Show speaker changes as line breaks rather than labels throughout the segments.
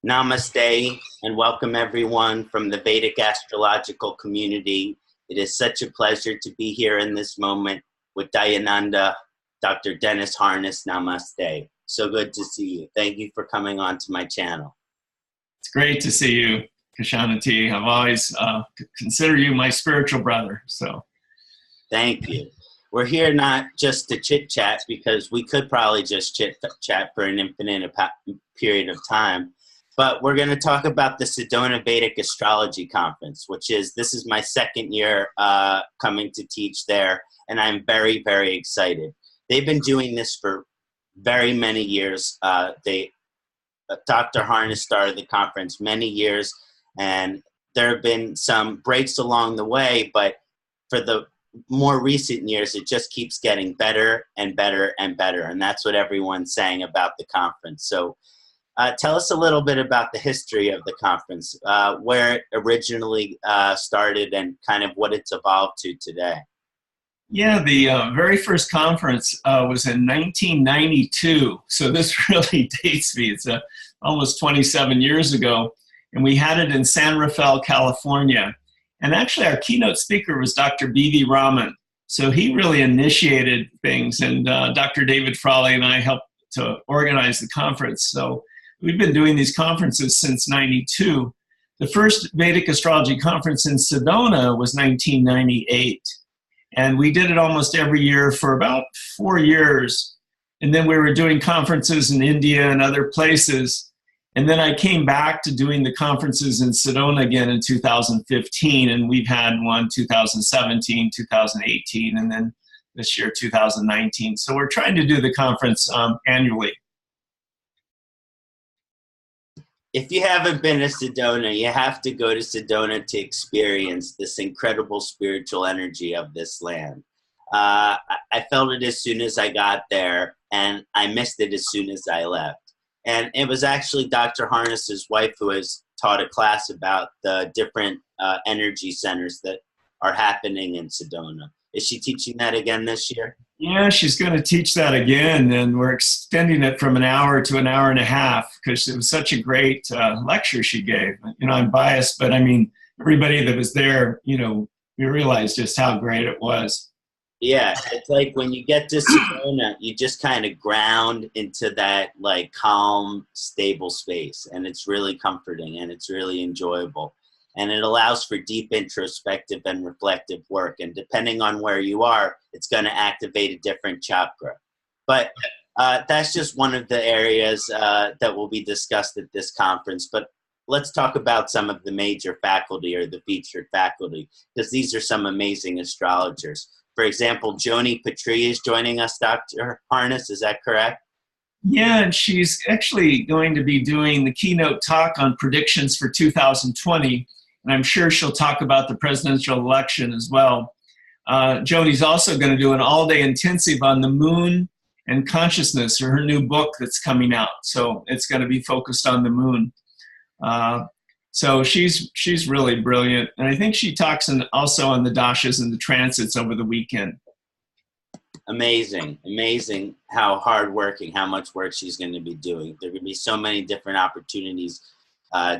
Namaste and welcome everyone from the Vedic astrological community. It is such a pleasure to be here in this moment with Dayananda, Dr. Dennis Harness. Namaste. So good to see you. Thank you for coming on to my channel.
It's great to see you, Ksanati. I've always considered you my spiritual brother. So,
thank you. We're here not just to chit-chat, because we could probably just chit-chat for an infinite period of time. But we're going to talk about the Sedona Vedic Astrology Conference, this is my second year coming to teach there, and I'm very, very excited. They've been doing this for very many years. Dr. Harness started the conference many years, and there have been some breaks along the way, but for the more recent years, it just keeps getting better and better and better, and that's what everyone's saying about the conference. So tell us a little bit about the history of the conference, where it originally started and kind of what it's evolved to today.
Yeah, the very first conference was in 1992. So this really dates me. It's almost 27 years ago. And we had it in San Rafael, California. And actually, our keynote speaker was Dr. B.V. Raman. So he really initiated things. And Dr. David Frawley and I helped to organize the conference. So we've been doing these conferences since 92. The first Vedic Astrology Conference in Sedona was 1998. And we did it almost every year for about 4 years. And then we were doing conferences in India and other places. And then I came back to doing the conferences in Sedona again in 2015. And we've had one 2017, 2018, and then this year 2019. So we're trying to do the conference annually.
If you haven't been to Sedona, you have to go to Sedona to experience this incredible spiritual energy of this land. I felt it as soon as I got there, and I missed it as soon as I left. And it was actually Dr. Harness's wife who has taught a class about the different energy centers that are happening in Sedona. Is she teaching that again this year?
Yeah, she's going to teach that again, and we're extending it from an hour to an hour and a half because it was such a great lecture she gave. You know, I'm biased, but I mean, everybody that was there, you know, we realized just how great it was.
Yeah, it's like when you get to Sedona, you just kind of ground into that like calm, stable space, and it's really comforting and it's really enjoyable. And it allows for deep introspective and reflective work. And depending on where you are, it's going to activate a different chakra. But that's just one of the areas that will be discussed at this conference. But let's talk about some of the major faculty or the featured faculty, because these are some amazing astrologers. For example, Joni Patri is joining us, Dr. Harness. Is that correct?
Yeah, and she's actually going to be doing the keynote talk on predictions for 2020. And I'm sure she'll talk about the presidential election as well. Joni's also going to do an all-day intensive on the moon and consciousness, or her new book that's coming out. So it's going to be focused on the moon. So she's really brilliant. And I think she talks also on the dashas and the transits over the weekend.
Amazing, amazing how hardworking, how much work she's going to be doing. There are going to be so many different opportunities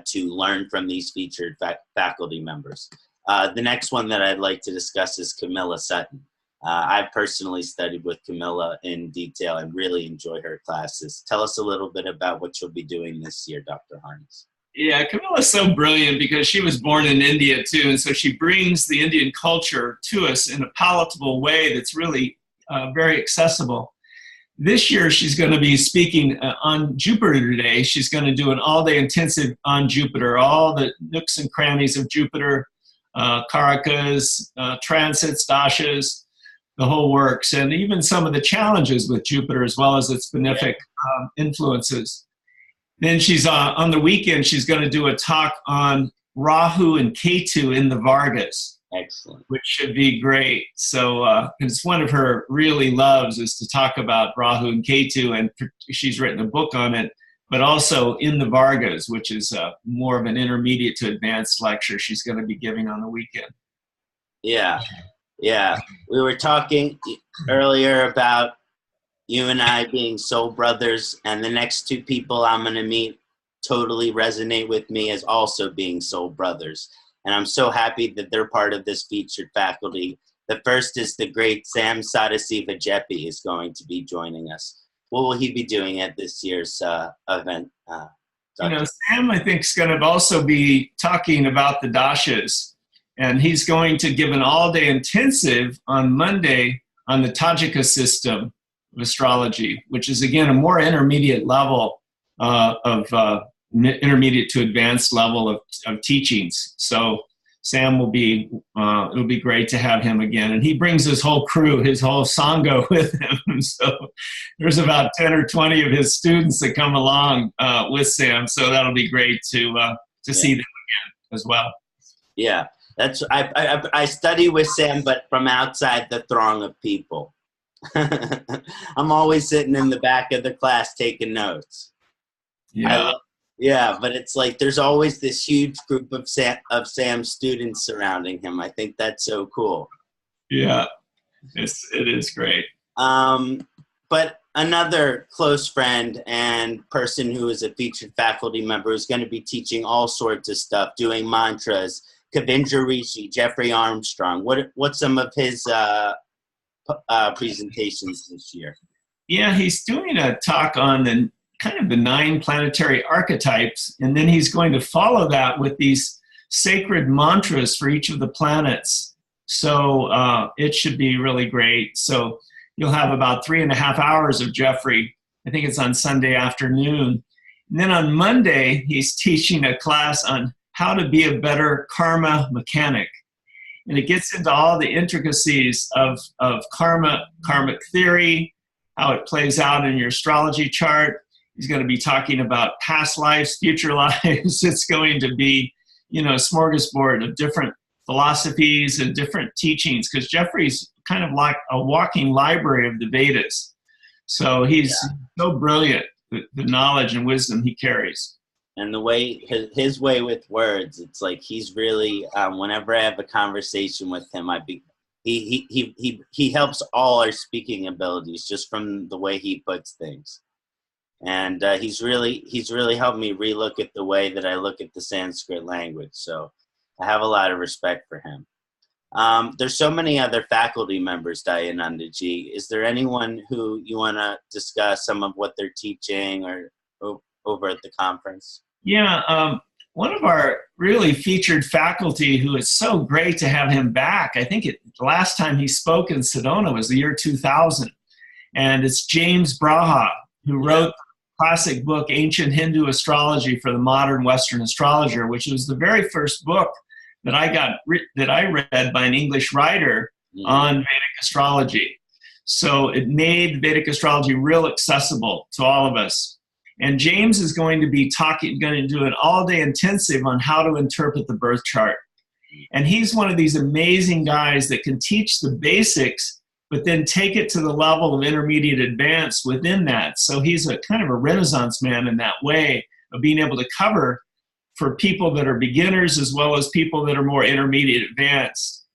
to learn from these featured faculty members. The next one that I'd like to discuss is Camilla Sutton. I've personally studied with Camilla in detail and really enjoy her classes. Tell us a little bit about what you'll be doing this year, Dr. Harness.
Yeah, Camilla's so brilliant because she was born in India too, and so she brings the Indian culture to us in a palatable way that's really very accessible. This year, she's going to be speaking on Jupiter today. She's going to do an all-day intensive on Jupiter, all the nooks and crannies of Jupiter, karakas, transits, dashas, the whole works, and even some of the challenges with Jupiter as well as its benefic influences. Then she's on the weekend, she's going to do a talk on Rahu and Ketu in the Vargas.
Excellent.
Which should be great. So it's one of her really loves is to talk about Rahu and Ketu, and she's written a book on it, but also in the Vargas, which is more of an intermediate to advanced lecture she's going to be giving on the weekend.
Yeah, yeah. We were talking earlier about you and I being soul brothers, and the next two people I'm going to meet totally resonate with me as also being soul brothers. And I'm so happy that they're part of this featured faculty. The first is the great Sam Sadasiva Jeppy is going to be joining us. What will he be doing at this year's event?
Sam, I think, is going to also be talking about the dashas. And he's going to give an all-day intensive on Monday on the Tajika system of astrology, which is, again, a more intermediate level intermediate to advanced level of teachings. So Sam will be, it'll be great to have him again. And he brings his whole crew, his whole Sangha with him. So there's about 10 or 20 of his students that come along with Sam. So that'll be great to see them again as well.
Yeah, I study with Sam, but from outside the throng of people. I'm always sitting in the back of the class taking notes.
Yeah.
Yeah, but it's like there's always this huge group of Sam's students surrounding him. I think that's so cool.
Yeah, it is great.
But another close friend and person who is a featured faculty member who's going to be teaching all sorts of stuff, doing mantras, Kavindra Rishi, Jeffrey Armstrong. What's some of his presentations this year?
Yeah, he's doing a talk on the kind of the 9 planetary archetypes, and then he's going to follow that with these sacred mantras for each of the planets. So it should be really great. So you'll have about 3.5 hours of Jeffrey. I think it's on Sunday afternoon. And then on Monday, he's teaching a class on how to be a better karma mechanic. And it gets into all the intricacies of karmic theory, how it plays out in your astrology chart. He's going to be talking about past lives, future lives. It's going to be, a smorgasbord of different philosophies and different teachings, because Jeffrey's kind of like a walking library of the Vedas. So he's so brilliant, the knowledge and wisdom he carries.
And the way, his way with words, it's like he's really, whenever I have a conversation with him, he helps all our speaking abilities just from the way he puts things. And he's really helped me relook at the way that I look at the Sanskrit language. So I have a lot of respect for him. There's so many other faculty members, Dayanandaji. Is there anyone who you want to discuss some of what they're teaching or over at the conference?
Yeah, one of our really featured faculty who is so great to have him back, I think the last time he spoke in Sedona was the year 2000. And it's James Braha, who wrote the classic book, Ancient Hindu Astrology for the Modern Western Astrologer, which was the very first book that I read by an English writer on Vedic astrology. So it made Vedic astrology real accessible to all of us. And James is going to do an all-day intensive on how to interpret the birth chart. And he's one of these amazing guys that can teach the basics, but then take it to the level of intermediate advanced within that. So he's a kind of a Renaissance man in that way of being able to cover for people that are beginners as well as people that are more intermediate advanced.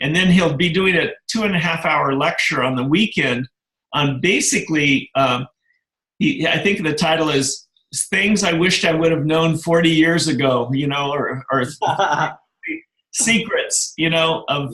And then he'll be doing a 2.5-hour lecture on the weekend on basically, I think the title is Things I Wished I Would Have Known 40 Years Ago, or secrets, of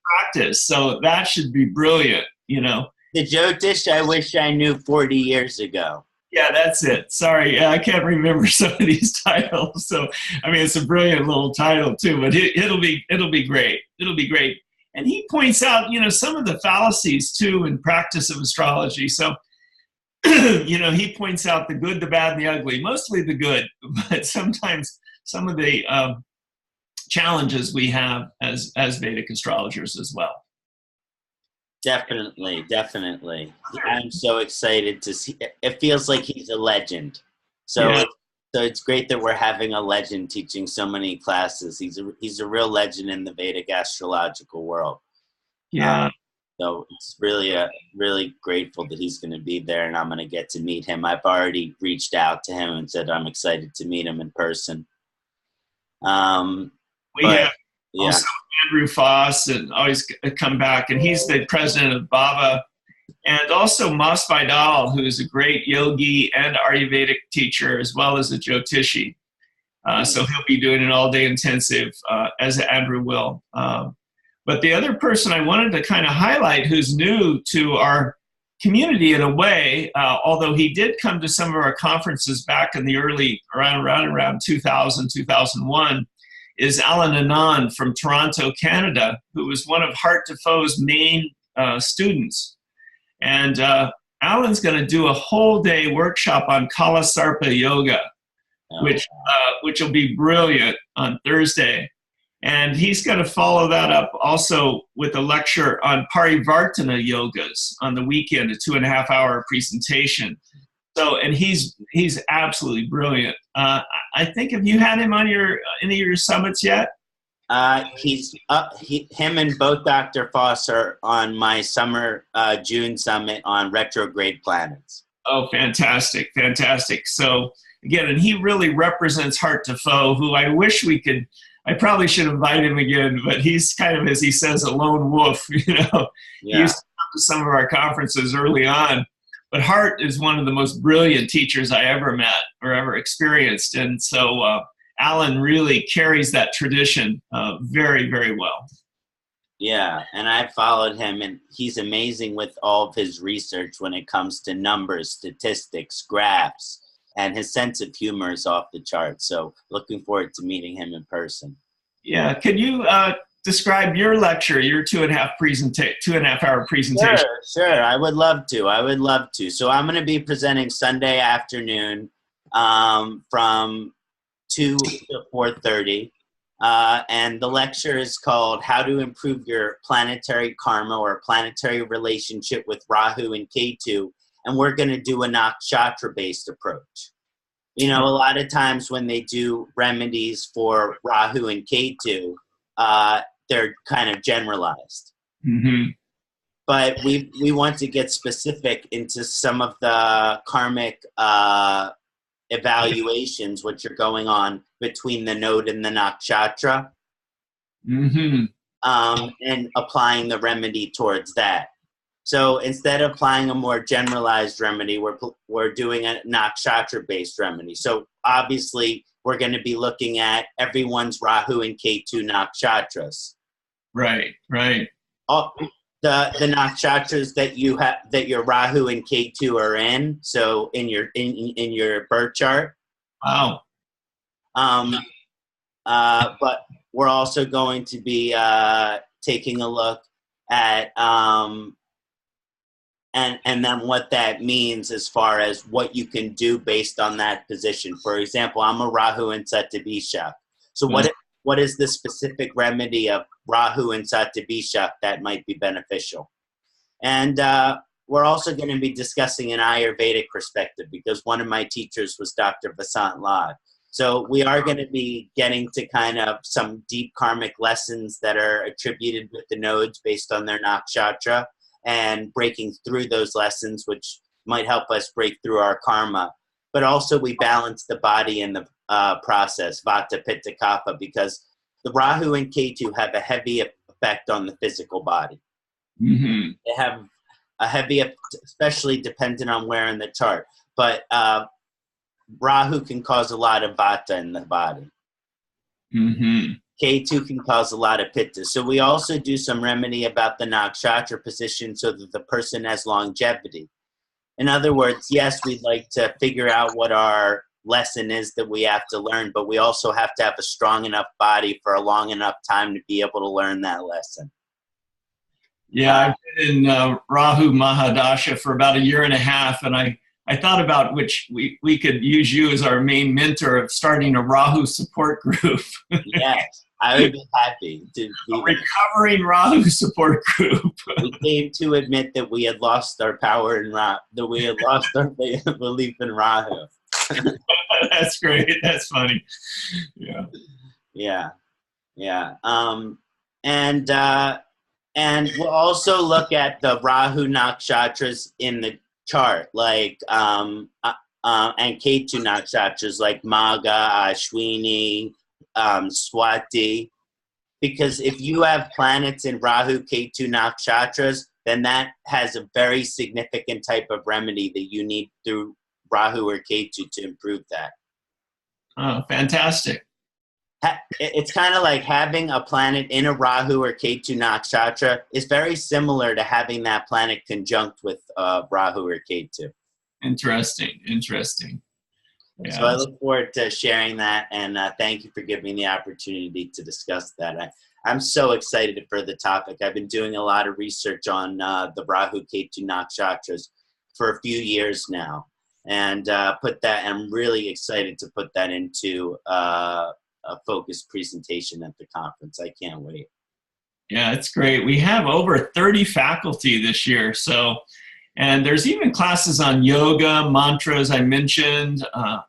practice. So that should be brilliant, The
Jyotish I wish I knew 40 years ago.
Yeah, that's it. Sorry, I can't remember some of these titles. So, it's a brilliant little title too, but it'll be great. It'll be great. And he points out, some of the fallacies too in practice of astrology. So, he points out the good, the bad, and the ugly, mostly the good, but sometimes some of the challenges we have as Vedic astrologers as well.
Definitely. I'm so excited to see. It feels like he's a legend. So it's great that we're having a legend teaching so many classes. He's a real legend in the Vedic astrological world.
Yeah.
So it's really grateful that he's going to be there, and I'm going to get to meet him. I've already reached out to him and said I'm excited to meet him in person.
Also Andrew Foss and always come back, and he's the president of BAVA, And also Mas Vidal, who's a great yogi and Ayurvedic teacher, as well as a Jyotishi. So he'll be doing an all-day intensive, as Andrew will. But the other person I wanted to kind of highlight, who's new to our community in a way, although he did come to some of our conferences back in the around 2000, 2001, is Alan Anand from Toronto, Canada, who was one of Heart to Foe's main students. And Alan's going to do a whole day workshop on Kalasarpa Yoga, which will be brilliant on Thursday. And he's going to follow that up also with a lecture on Parivartana yogas on the weekend, a 2.5-hour presentation. So, and he's absolutely brilliant. I think, have you had him on any of your summits yet?
Him and both Dr. Foss are on my summer June summit on retrograde planets.
Oh, fantastic, fantastic. So again, and he really represents Heart to Foe, who I wish we could. I probably should invite him again, but he's kind of, as he says, a lone wolf. You know,
Yeah.
He used to come to some of our conferences early on. But Hart is one of the most brilliant teachers I ever met or ever experienced, and so Alan really carries that tradition very, very well.
Yeah, and I followed him, and he's amazing with all of his research when it comes to numbers, statistics, graphs. And his sense of humor is off the charts. So looking forward to meeting him in person.
Yeah. Can you describe your lecture, your 2.5-hour presentation?
Sure. I would love to. So I'm going to be presenting Sunday afternoon from 2 to 4:30. And the lecture is called How to Improve Your Planetary Karma or Planetary Relationship with Rahu and Ketu. And we're going to do a nakshatra-based approach. You know, a lot of times when they do remedies for Rahu and Ketu, they're kind of generalized.
Mm-hmm.
But we want to get specific into some of the karmic evaluations which are going on between the node and the nakshatra,
Mm-hmm.
And applying the remedy towards that. So instead of applying a more generalized remedy, we're doing a nakshatra-based remedy. So obviously, we're going to be looking at everyone's Rahu and Ketu nakshatras.
Right.
All the nakshatras that you have, that your Rahu and Ketu are in. So in your birth chart.
Wow.
But we're also going to be taking a look at and then what that means as far as what you can do based on that position. For example, I'm a Rahu and Satyabhishak. So what is the specific remedy of Rahu and Satyabhishak that might be beneficial? And we're also going to be discussing an Ayurvedic perspective because one of my teachers was Dr. Vasant Lad. So we are going to be getting to kind of some deep karmic lessons that are attributed with the nodes based on their nakshatra, and breaking through those lessons, which might help us break through our karma. But also we balance the body in the process, Vata, Pitta, Kapha, because the Rahu and Ketu have a heavy effect on the physical body.
Mm-hmm.
They have a heavy, especially dependent on where in the chart. But Rahu can cause a lot of Vata in the body.
Mm-hmm.
Ketu can cause a lot of pitta. So we also do some remedy about the nakshatra position so that the person has longevity. In other words, yes, we'd like to figure out what our lesson is that we have to learn, but we also have to have a strong enough body for a long enough time to be able to learn that lesson.
Yeah, I've been in Rahu Mahadasha for about 1.5 years, and I thought about which we could use you as our main mentor of starting a Rahu support group.
Yes, I would be happy to be
a recovering Rahu support group.
We came to admit that we had lost our power in Rahu, that we had lost our belief in Rahu.
That's great. That's funny. Yeah.
And we'll also look at the Rahu nakshatras in the chart, like and Ketu nakshatras like Magha, Ashwini, Swati, because if you have planets in Rahu Ketu nakshatras, then that has a very significant type of remedy that you need through Rahu or Ketu to improve that.
Oh, fantastic.
It's kind of like having a planet in a Rahu or Ketu nakshatra is very similar to having that planet conjunct with Rahu or Ketu.
Interesting. Yeah.
So I look forward to sharing that, and thank you for giving me the opportunity to discuss that. I'm so excited for the topic. I've been doing a lot of research on the Rahu Ketu nakshatras for a few years now, and I'm really excited to put that into a focused presentation at the conference. I can't wait.
Yeah, it's great. We have over 30 faculty this year. And there's even classes on yoga, mantras I mentioned,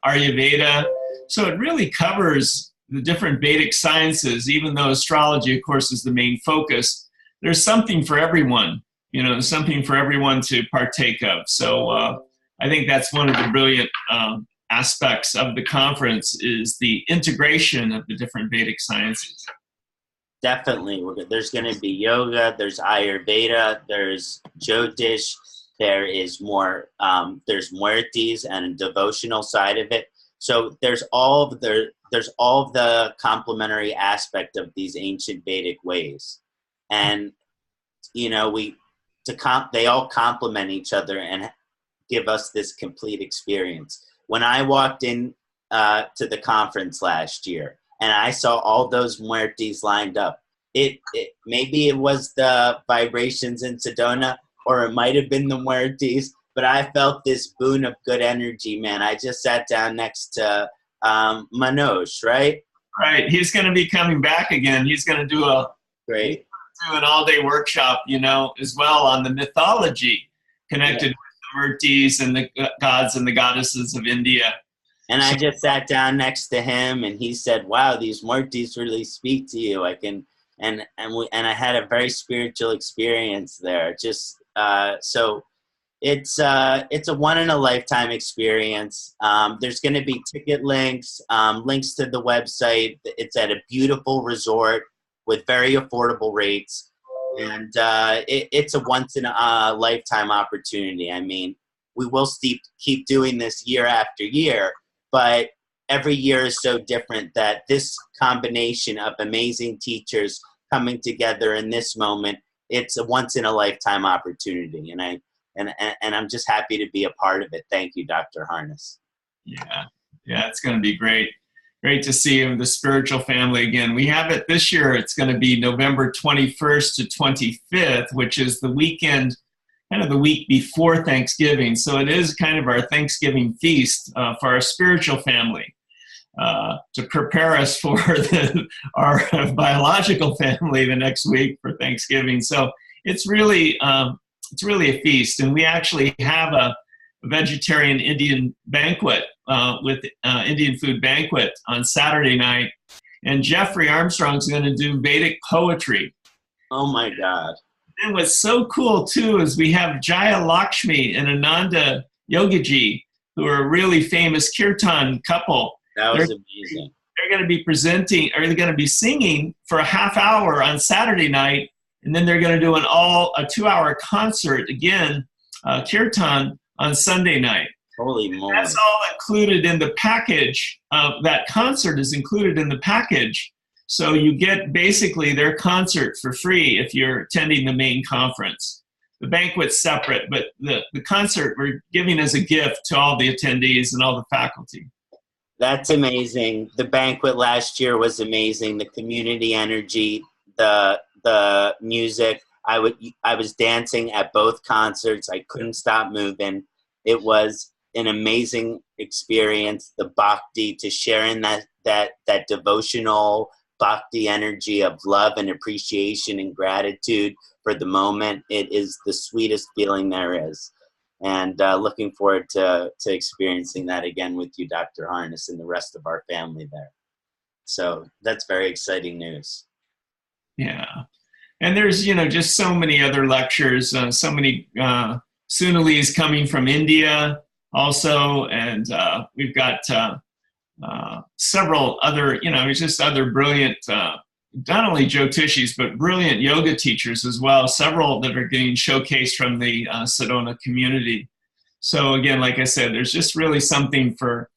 Ayurveda. So it really covers the different Vedic sciences, even though astrology, of course, is the main focus. There's something for everyone, something for everyone to partake of. So I think that's one of the brilliant aspects of the conference is the integration of the different Vedic sciences.
Definitely. There's going to be yoga, there's Ayurveda, there's Jyotish, there is more, there's Muertis and a devotional side of it. So there's all of the complementary aspect of these ancient Vedic ways. And, they all complement each other and give us this complete experience. When I walked in to the conference last year and I saw all those Muertis lined up, maybe it was the vibrations in Sedona, or it might have been the Muertis, but I felt this boon of good energy, man. I just sat down next to Manoj, right?
Right. He's going to be coming back again. He's going to do an all-day workshop, as well on the mythology connected with the Muertis and the gods and the goddesses of India.
And I just sat down next to him, and he said, "Wow, these Muertis really speak to you." And I had a very spiritual experience there. So it's a one in a lifetime experience. There's going to be ticket links, links to the website. It's at a beautiful resort with very affordable rates, and it's a once in a lifetime opportunity. I mean, we will keep doing this year after year, but every year is so different that this combination of amazing teachers coming together in this moment, it's a once in a lifetime opportunity. And I'm just happy to be a part of it. Thank you, Dr. Harness.
Yeah, it's going to be great. Great to see the spiritual family again. We have it this year. It's going to be November 21st to 25th, which is the weekend, kind of the week before Thanksgiving. So it is kind of our Thanksgiving feast for our spiritual family. To prepare us for our biological family the next week for Thanksgiving. So it's really a feast. And we actually have a vegetarian Indian banquet with Indian food banquet on Saturday night. And Jeffrey Armstrong's going to do Vedic poetry.
Oh my God.
And what's so cool too is we have Jaya Lakshmi and Ananda Yogiji, who are a really famous kirtan couple.
That was amazing.
They're going to be presenting, or they're going to be singing for a half hour on Saturday night, and then they're going to do a 2-hour concert again, kirtan, on Sunday night.
Holy moly!
That's all included in the package. That concert is included in the package, so you get basically their concert for free if you're attending the main conference. The banquet's separate, but the concert we're giving as a gift to all the attendees and all the faculty.
That's amazing. The banquet last year was amazing. The community energy, the music. I was dancing at both concerts. I couldn't stop moving. It was an amazing experience. The bhakti, to share in that devotional bhakti energy of love and appreciation and gratitude for the moment. It is the sweetest feeling there is. And looking forward to experiencing that again with you, Dr. Harness, and the rest of our family there. So that's very exciting news.
Yeah. And there's, just so many other lectures, so many Sonalis coming from India also. And we've got several other, just other brilliant not only Jyotishis, but brilliant yoga teachers as well, several that are getting showcased from the Sedona community. So again, like I said, there's just really something for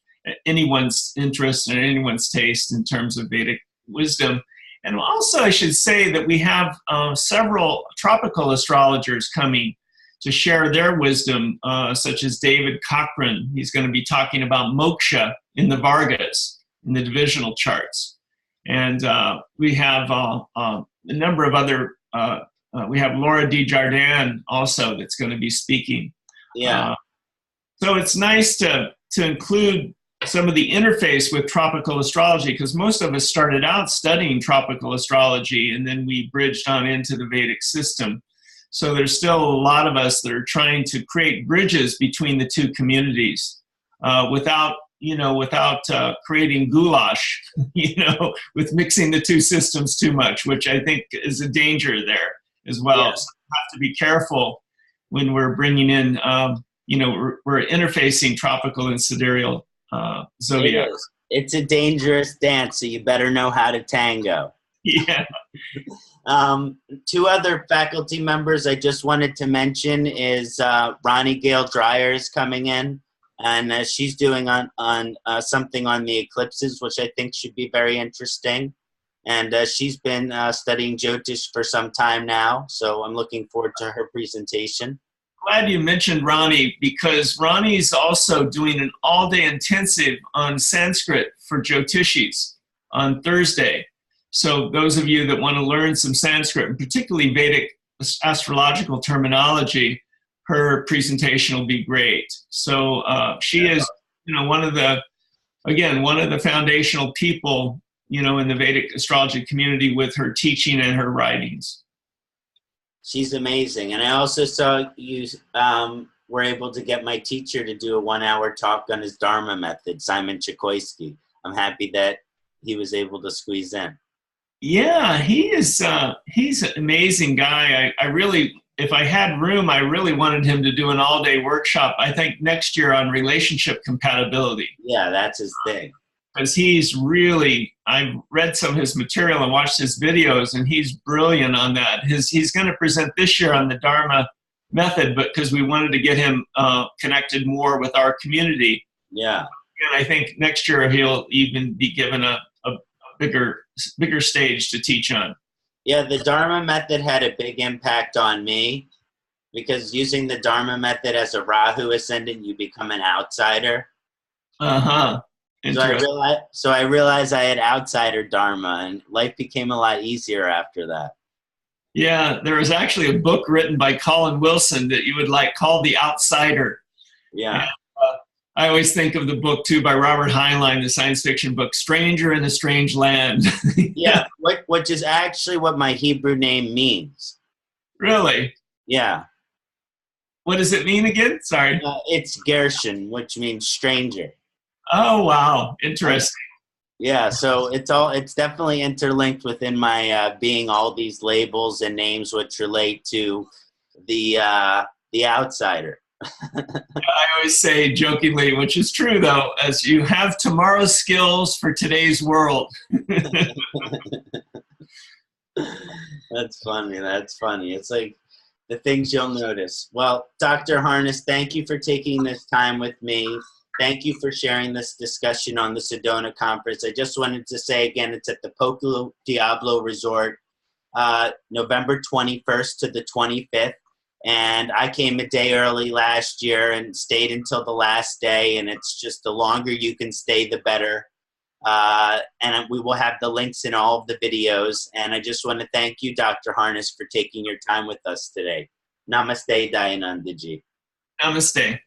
anyone's interest and anyone's taste in terms of Vedic wisdom. And also I should say that we have several tropical astrologers coming to share their wisdom, such as David Cochran. He's going to be talking about moksha in the Vargas, in the divisional charts. And we have a number of other, we have Laura Desjardins also that's going to be speaking.
Yeah.
So it's nice to include some of the interface with tropical astrology, because most of us started out studying tropical astrology and then we bridged on into the Vedic system. So there's still a lot of us that are trying to create bridges between the two communities without creating goulash, with mixing the two systems too much, which I think is a danger there as well.
Yeah.
So we have to be careful when we're bringing in, we're interfacing tropical and sidereal zodiac.
It's a dangerous dance, so you better know how to tango.
Yeah.
Two other faculty members I just wanted to mention is Ronnie Gale Dreyer is coming in, and she's doing on something on the eclipses, which I think should be very interesting. And she's been studying Jyotish for some time now, so I'm looking forward to her presentation.
Glad you mentioned Ronnie, because Ronnie's also doing an all-day intensive on Sanskrit for Jyotishis on Thursday. So those of you that want to learn some Sanskrit, and particularly Vedic astrological terminology, her presentation will be great. So she is, one of the foundational people, in the Vedic astrology community with her teaching and her writings.
She's amazing. And I also saw you were able to get my teacher to do a 1-hour talk on his Dharma method, Simon Chikoisky. I'm happy that he was able to squeeze in.
Yeah, he's an amazing guy. I really, if I had room, I really wanted him to do an all-day workshop, I think next year, on relationship compatibility.
Yeah, that's his thing.
Because I've read some of his material and watched his videos, and he's brilliant on that. He's going to present this year on the Dharma method, but because we wanted to get him connected more with our community.
Yeah.
And I think next year he'll even be given a bigger stage to teach on.
Yeah, the Dharma method had a big impact on me, because using the Dharma method as a Rahu ascendant, you become an outsider.
Uh-huh.
So I realized I had outsider Dharma, and life became a lot easier after that.
Yeah, there was actually a book written by Colin Wilson that you would like, called The Outsider.
Yeah.
And, I always think of the book, too, by Robert Heinlein, the science fiction book, Stranger in a Strange Land.
Yeah, which is actually what my Hebrew name means.
Really?
Yeah.
What does it mean again? Sorry.
It's Gershon, which means stranger.
Oh, wow. Interesting.
Yeah, so it's definitely interlinked within my being all these labels and names which relate to the outsider.
I always say jokingly, which is true though, as you have tomorrow's skills for today's world.
That's funny. It's like the things you'll notice. Well, Dr. Harness, thank you for taking this time with me. Thank you for sharing this discussion on the Sedona conference. I just wanted to say again, it's at the Poco Diablo Resort, November 21st to the 25th. And I came a day early last year and stayed until the last day. And it's just the longer you can stay, the better. And we will have the links in all of the videos. And I just want to thank you, Dr. Harness, for taking your time with us today. Namaste, Dayanandaji.
Namaste.